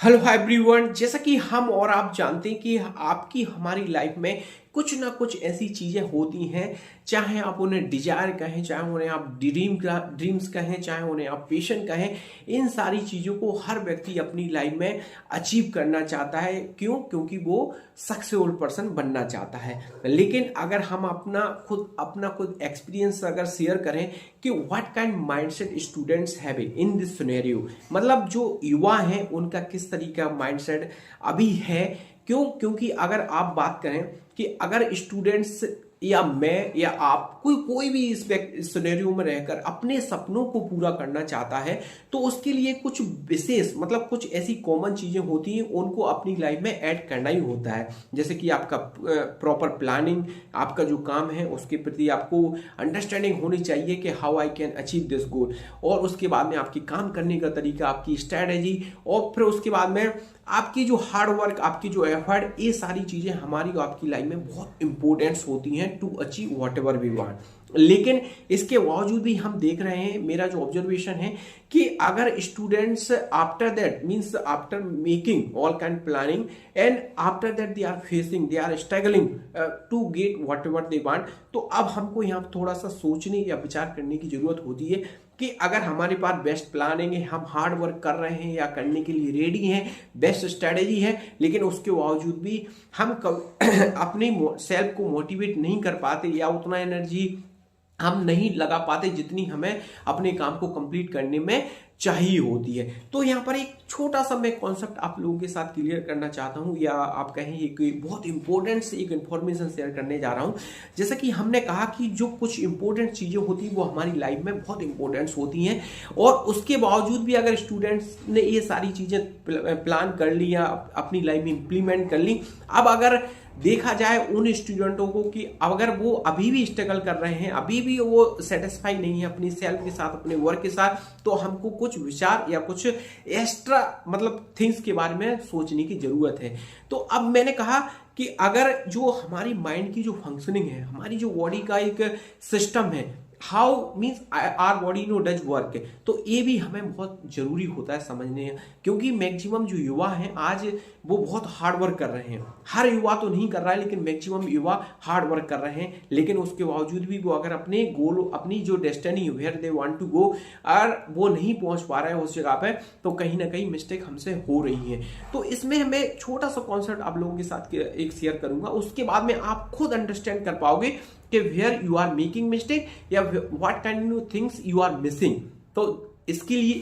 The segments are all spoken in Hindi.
Hello everyone. जैसा कि हम और आप जानते हैं कि आपकी हमारी लाइफ में कुछ ना कुछ ऐसी चीजें होती हैं, चाहे आप उन्हें डिजायर कहें, चाहे उन्हें आप ड्रीम्स कहें, चाहे उन्हें आप पेशन कहें। इन सारी चीजों को हर व्यक्ति अपनी लाइफ में अचीव करना चाहता है। क्यों? क्योंकि वो सक्सेसफुल पर्सन बनना चाहता है। लेकिन अगर हम अपना खुद एक्सपीरियंस अगर शेयर करें कि what kind mindset students have in this scenario, मतलब जो युवा हैं उनका किस तरीके का माइंडसेट अभी है। क्यों? क्योंकि अगर आप बात करें कि अगर स्टूडेंट्स या मैं या आप कोई भी इस सिनेरियो में रहकर अपने सपनों को पूरा करना चाहता है, तो उसके लिए कुछ विशेष मतलब कुछ ऐसी कॉमन चीजें होती हैं, उनको अपनी लाइफ में ऐड करना ही होता है। जैसे कि आपका प्रॉपर प्लानिंग, आपका जो काम है उसके प्रति आपको अंडरस्टैंडिंग होनी चाहिए कि how I can achieve this goal, और उसके बाद में आपकी काम करने का तरीका, आपकी स्ट्रैटेजी, और फिर उसके बाद में आपकी जो हार्ड वर्क, आपकी जो एफर्ट, ये सारी चीजें हमारी और आपकी लाइफ में बहुत इंपॉर्टेंट्स होती हैं to achieve whatever we want. लेकिन इसके बावजूद भी हम देख रहे हैं, मेरा जो ऑब्जर्वेशन है कि अगर students after that means after making all kind planning and after that they are struggling to get whatever they want, तो अब हमको यहाँ थोड़ा सा सोचने या विचार करने की जरूरत होती है कि अगर हमारे पास बेस्ट प्लानिंग है, हम हार्ड वर्क कर रहे हैं या करने के लिए रेडी हैं, बेस्ट स्ट्रेटेजी है, लेकिन उसके बावजूद भी हम अपने सेल्फ को मोटिवेट नहीं कर पाते या उतना एनर्जी हम नहीं लगा पाते जितनी हमें अपने काम को कंप्लीट करने में चाहिए होती है। तो यहाँ पर एक छोटा सा मैं कॉन्सेप्ट आप लोगों के साथ क्लियर करना चाहता हूँ, या आप कहें एक बहुत इंपॉर्टेंट से एक इन्फॉर्मेशन शेयर करने जा रहा हूँ। जैसा कि हमने कहा कि जो कुछ इंपॉर्टेंट चीजें होती हैं वो हमारी लाइफ में बहुत इंपॉर्टेंट होती हैं, और उसके बावजूद भी अगर स्टूडेंट्स ने ये सारी चीजें प्लान कर ली या अपनी लाइफ में इंप्लीमेंट कर ली, अब अगर देखा जाए उन स्टूडेंटों को कि अगर वो अभी भी स्ट्रगल कर रहे हैं, अभी भी वो सेटिस्फाई नहीं है अपनी सेल्फ के साथ, अपने वर्क के साथ, तो हमको कुछ विचार या कुछ एक्स्ट्रा मतलब थिंग्स के बारे में सोचने की जरूरत है। तो अब मैंने कहा कि अगर जो हमारी माइंड की जो फंक्शनिंग है, हमारी जो बॉडी का एक सिस्टम है, how means our body no does work, तो ये भी हमें बहुत जरूरी होता है समझने। क्योंकि मैक्सिमम जो युवा हैं आज वो बहुत हार्ड वर्क कर रहे हैं। हर युवा तो नहीं कर रहा है, लेकिन मैक्सिमम युवा हार्ड वर्क कर रहे हैं, लेकिन उसके बावजूद भी वो अगर अपने गोल, अपनी जो destiny where they want to go, अगर वो नहीं पहुंच पा रहे हैं उस जगह पे, तो कहीं ना कहीं मिस्टेक हमसे हो रही है। तो इसमें मैं छोटा सा कॉन्सेप्ट आप लोगों के साथ एक शेयर करूंगा, उसके बाद में आप खुद अंडरस्टैंड कर पाओगे कि where you are making mistake या what kind of things you are missing. तो इसके लिए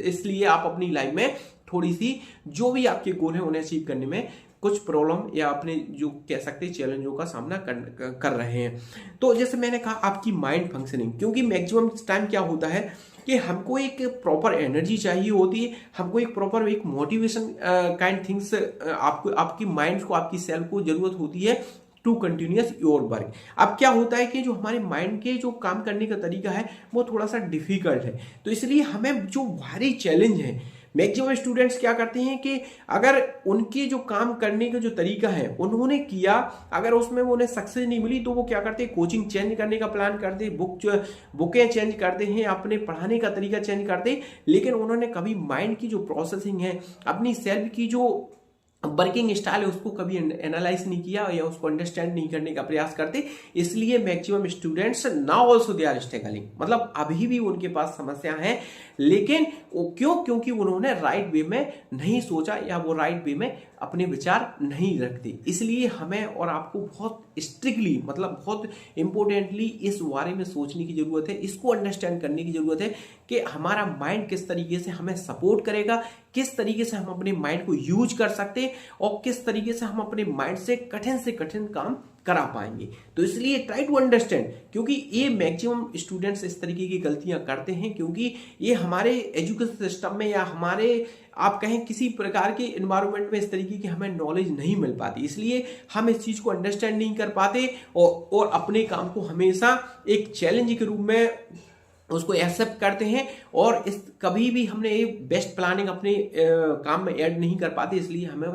इसलिए आप अपनी लाइफ में थोड़ी सी जो भी आपके गोल है उन्हें अचीव करने में कुछ प्रॉब्लम या अपने जो कह सकते हैं चैलेंजों का सामना कर रहे हैं। तो जैसे मैंने कहा आपकी माइंड फंक्शनिंग, क्योंकि मैक्सिमम टाइम क्या होता है कि हमको एक प्रॉपर एनर्जी चाहिए होती है, हमको एक प्रॉपर एक मोटिवेशन काइंड थिंग्स आपको, आपकी माइंड को, आपकी सेल्फ को जरूरत होती है टू कंटिन्यूअस योर वर्क। अब क्या होता है कि जो हमारे माइंड के जो काम करने का तरीका है वो थोड़ा सा डिफिकल्ट है, तो इसलिए हमें जो भारी चैलेंज है, मैक्सिमम स्टूडेंट्स क्या करते हैं कि अगर उनके जो काम करने का जो तरीका है उन्होंने किया, अगर उसमें वो उन्हें सक्सेस नहीं मिली, तो वो क्या करते हैं, कोचिंग चेंज करने का प्लान करते, बुकें चेंज करते हैं, अपने पढ़ाने का तरीका चेंज करते, लेकिन उन्होंने कभी माइंड की जो प्रोसेसिंग है, अपनी सेल्फ की जो वर्किंग स्टाइल है, उसको कभी एनालाइज नहीं किया या उसको अंडरस्टैंड नहीं करने का प्रयास करते। इसलिए maximum students now also they are struggling, मतलब अभी भी उनके पास समस्या है, लेकिन क्यों? क्योंकि उन्होंने राइट वे में नहीं सोचा या वो राइट वे में अपने विचार नहीं रखते। इसलिए हमें और आपको बहुत स्ट्रिक्टली मतलब बहुत इंपॉर्टेंटली इस बारे में सोचने की जरूरत है, इसको अंडरस्टैंड करने की जरूरत है कि हमारा माइंड किस तरीके से हमें सपोर्ट करेगा, किस तरीके से हम अपने माइंड को यूज कर सकते हैं, और किस तरीके से हम अपने माइंड से कठिन काम करा पाएंगे। तो इसलिए ट्राई टू अंडरस्टैंड, क्योंकि ये मैक्सिमम स्टूडेंट्स इस तरीके की गलतियां करते हैं, क्योंकि ये हमारे एजुकेशन सिस्टम में या हमारे आप कहें किसी प्रकार के इन्वायरमेंट में इस तरीके की हमें नॉलेज नहीं मिल पाती, इसलिए हम इस चीज को अंडरस्टैंड नहीं कर पाते और अपने काम को हमेशा एक चैलेंज के रूप में उसको एक्सेप्ट करते हैं, और इस कभी भी हमने बेस्ट प्लानिंग अपने काम में ऐड नहीं कर पाते, इसलिए हमें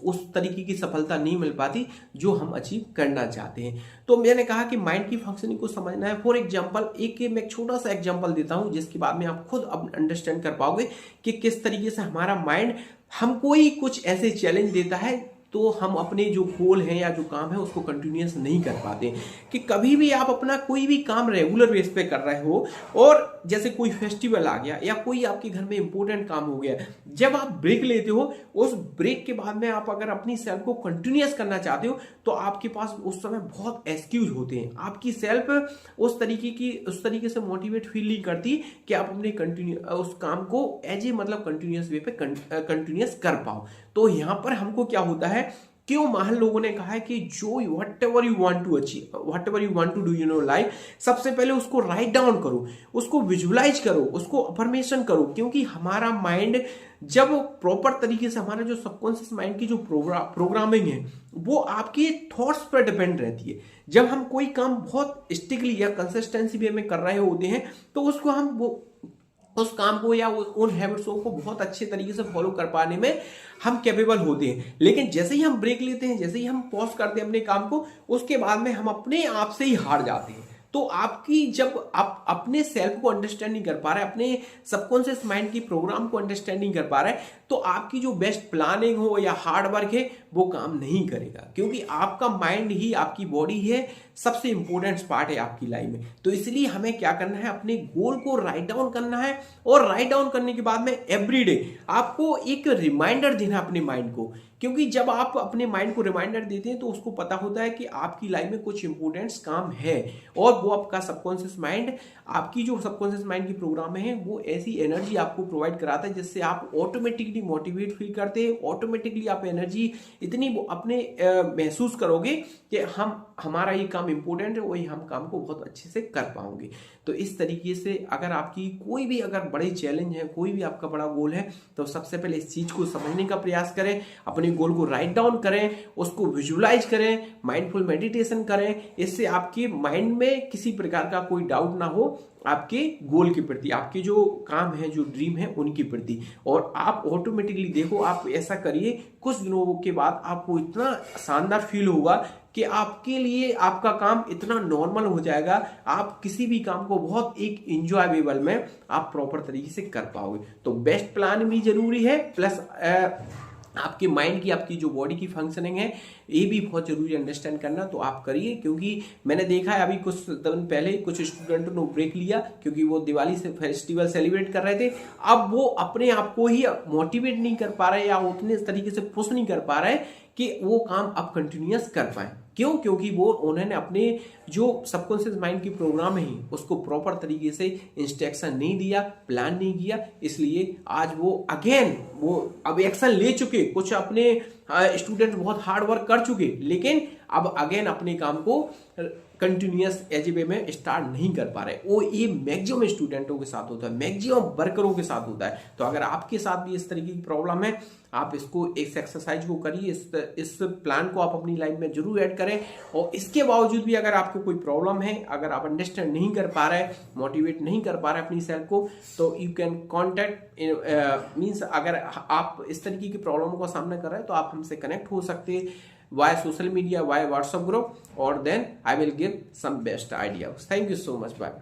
उस तरीके की सफलता नहीं मिल पाती जो हम अचीव करना चाहते हैं। तो मैंने कहा कि माइंड की फंक्शनिंग को समझना है। फॉर एग्जांपल मैं एक छोटा सा एग्जांपल देता हूं, जिसके बाद में आप खुद अब अंडरस्टैंड कर पाओगे कि किस तरीके से हमारा माइंड हमको ही कुछ ऐसे चैलेंज देता है, तो हम अपने जो गोल है या जो काम है उसको कंटिन्यूअस नहीं कर पाते। कि कभी भी आप अपना कोई भी काम रेगुलर बेस पे कर रहे हो, और जैसे कोई फेस्टिवल आ गया या कोई आपके घर में इंपॉर्टेंट काम हो गया, जब आप ब्रेक लेते हो, उस ब्रेक के बाद में आप अगर अपनी सेल्फ को कंटिन्यूअस करना चाहते हो, तो आपके पास उस समय बहुत एक्सक्यूज होते हैं। आपकी सेल्फ उस तरीके से मोटिवेट फील नहीं करती कि आप अपने उस काम को एज ए मतलब कंटिन्यूअस वे पे कंटिन्यूअस कर पाओ। तो यहां पर हमको क्या होता है, क्यों महान लोगों ने कहा है कि जो whatever you want to achieve, whatever you want to do in your life, सबसे पहले उसको राइट डाउन करो, उसको विजुलाइज करो, उसको अफर्मेशन करो। क्योंकि हमारा माइंड जब प्रॉपर तरीके से, हमारा जो सबकॉन्शियस माइंड की जो प्रोग्रामिंग है वो आपके थॉट्स पर डिपेंड रहती है। जब हम कोई काम बहुत स्ट्रिक्टली या कंसिस्टेंसी वे में कर रहे होते हैं, तो उसको हम उस काम को या उन हैबिट्सों को बहुत अच्छे तरीके से फॉलो कर पाने में हम कैपेबल होते हैं। लेकिन जैसे ही हम ब्रेक लेते हैं, जैसे ही हम पॉज करते हैं अपने काम को, उसके बाद में हम अपने आप से ही हार जाते हैं। तो आपकी, जब आप अपने सेल्फ को अंडरस्टैंड नहीं कर पा रहे, अपने सबकॉन्शियस माइंड की प्रोग्राम को अंडरस्टैंड नहीं कर पा रहे, तो आपकी जो बेस्ट प्लानिंग हो या हार्ड वर्क है वो काम नहीं करेगा। क्योंकि आपका माइंड ही, आपकी बॉडी है, सबसे इंपॉर्टेंट पार्ट है आपकी लाइफ में। तो इसलिए हमें क्या करना है, अपने गोल को राइट डाउन करना है, और राइट डाउन करने के बाद में एवरीडे आपको एक रिमाइंडर देना अपने माइंड को। क्योंकि जब आप अपने माइंड को रिमाइंडर देते हैं, तो उसको पता होता है कि आपकी लाइफ में कुछ इंपॉर्टेंट काम है, और वो आपका सबकॉन्शियस माइंड, आपकी जो सबकॉन्शियस माइंड की प्रोग्राम है, वो ऐसी एनर्जी आपको प्रोवाइड कराता है जिससे आप ऑटोमेटिकली मोटिवेट फील करते हैं। ऑटोमेटिकली आप एनर्जी इतनी अपने महसूस करोगे कि हमारा ये काम इंपॉर्टेंट है, वही हम काम को बहुत अच्छे से कर पाओगे। तो इस तरीके से अगर आपकी कोई भी अगर बड़े चैलेंज है, कोई भी आपका बड़ा गोल है, तो सबसे पहले इस चीज को समझने का प्रयास करें, अपने गोल को राइट डाउन करें, उसको विजुलाइज करें, माइंडफुल मेडिटेशन करें। इससे आपके माइंड में किसी प्रकार का कोई डाउट ना हो आपके गोल के प्रति, आपके जो काम है, जो ड्रीम है, उनके प्रति। और आप ऑटोमेटिकली देखो, आप ऐसा करिए, कुछ दिनों के बाद आपको इतना शानदार फील होगा कि आपके लिए आपका काम इतना नॉर्मल हो जाएगा, आप किसी भी काम को बहुत एक इंजॉयबल में आप प्रॉपर तरीके से कर पाओगे। तो बेस्ट प्लान भी जरूरी है, प्लस आपके माइंड की, आपकी जो बॉडी की फंक्शनिंग है, ये भी बहुत जरूरी अंडरस्टैंड करना। तो आप करिए, क्योंकि मैंने देखा है अभी कुछ दिन पहले कुछ स्टूडेंटों ने ब्रेक लिया क्योंकि वो दिवाली से फेस्टिवल सेलिब्रेट कर रहे थे। अब वो अपने आप को ही मोटिवेट नहीं कर पा रहे, या उतने तरीके से पुश नहीं कर पा रहे कि वो काम आप कंटिन्यूअस कर पाए। क्यों? क्योंकि वो उन्होंने अपने जो सबकॉन्शियस माइंड की प्रोग्राम है उसको प्रॉपर तरीके से इंस्ट्रक्शन नहीं दिया, प्लान नहीं किया। इसलिए आज वो अब एक्शन ले चुके, कुछ अपने स्टूडेंट बहुत हार्ड वर्क कर चुके, लेकिन अब अगेन अपने काम को कंटिन्यूअस एज ए वे में स्टार्ट नहीं कर पा रहे। वो ये मैक्सिमम स्टूडेंटों के साथ होता है, मैक्सिमम वर्करों के साथ होता है। तो अगर आपके साथ भी इस तरीके की प्रॉब्लम है, आप इसको, इस एक्सरसाइज को करिए, इस प्लान को आप अपनी लाइफ में जरूर ऐड करें। और इसके बावजूद भी अगर आपको कोई प्रॉब्लम है, अगर आप अंडरस्टैंड नहीं कर पा रहे, मोटिवेट नहीं कर पा रहे अपनी सेल्फ को, तो यू कैन कॉन्टैक्ट मीन्स, अगर आप इस तरीके की प्रॉब्लम का सामना कर रहे हैं तो आप हमसे कनेक्ट हो सकते हैं via social media, via WhatsApp group, or then I will give some best ideas. Thank you so much. Bye.